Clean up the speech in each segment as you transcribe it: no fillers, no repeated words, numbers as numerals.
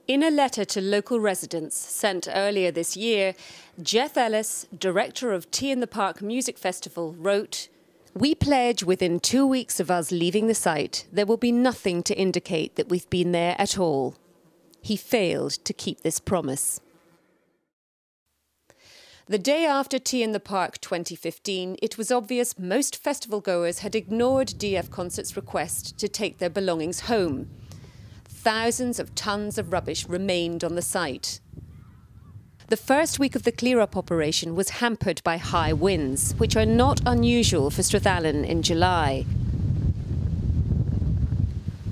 In a letter to local residents sent earlier this year, Jeff Ellis, director of Tea in the Park Music Festival, wrote, "We pledge within 2 weeks of us leaving the site, there will be nothing to indicate that we've been there at all." He failed to keep this promise. The day after Tea in the Park 2015, it was obvious most festival goers had ignored DF Concert's request to take their belongings home. Thousands of tons of rubbish remained on the site. The first week of the clear-up operation was hampered by high winds, which are not unusual for Strathallan in July.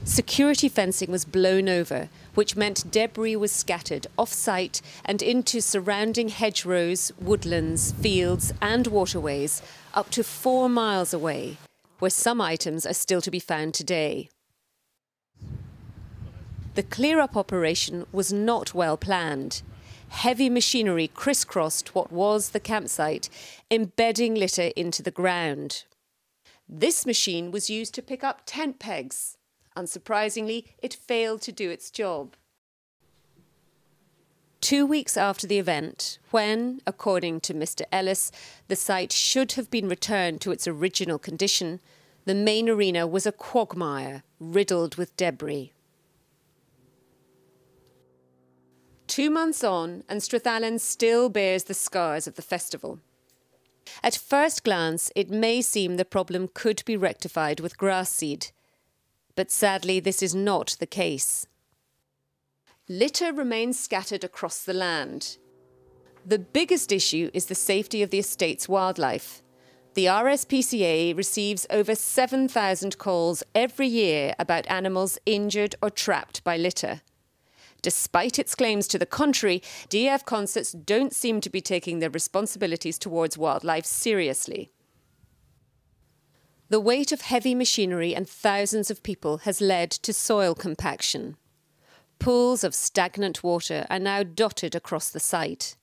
Security fencing was blown over, which meant debris was scattered off-site and into surrounding hedgerows, woodlands, fields and waterways up to 4 miles away, where some items are still to be found today. The clear-up operation was not well planned. Heavy machinery crisscrossed what was the campsite, embedding litter into the ground. This machine was used to pick up tent pegs. Unsurprisingly, it failed to do its job. 2 weeks after the event, when, according to Mr. Ellis, the site should have been returned to its original condition, the main arena was a quagmire riddled with debris. 2 months on, and Strathallan still bears the scars of the festival. At first glance, it may seem the problem could be rectified with grass seed. But sadly, this is not the case. Litter remains scattered across the land. The biggest issue is the safety of the estate's wildlife. The RSPCA receives over 7,000 calls every year about animals injured or trapped by litter. Despite its claims to the contrary, DF Concerts don't seem to be taking their responsibilities towards wildlife seriously. The weight of heavy machinery and thousands of people has led to soil compaction. Pools of stagnant water are now dotted across the site.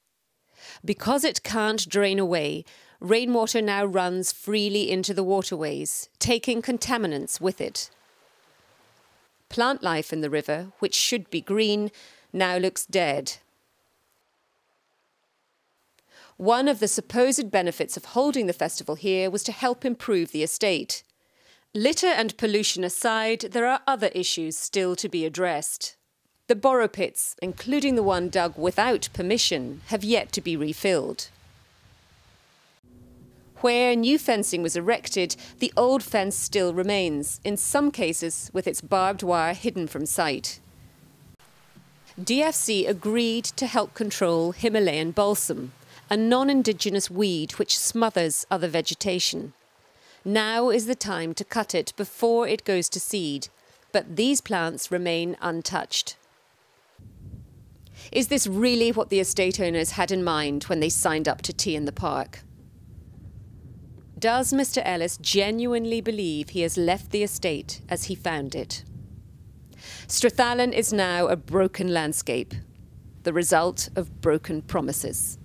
Because it can't drain away, rainwater now runs freely into the waterways, taking contaminants with it. Plant life in the river, which should be green, now looks dead. One of the supposed benefits of holding the festival here was to help improve the estate. Litter and pollution aside, there are other issues still to be addressed. The borrow pits, including the one dug without permission, have yet to be refilled. Where new fencing was erected, the old fence still remains, in some cases with its barbed wire hidden from sight. DFC agreed to help control Himalayan balsam, a non-indigenous weed which smothers other vegetation. Now is the time to cut it before it goes to seed, but these plants remain untouched. Is this really what the estate owners had in mind when they signed up to Tea in the Park? Does Mr. Ellis genuinely believe he has left the estate as he found it? Strathallan is now a broken landscape, the result of broken promises.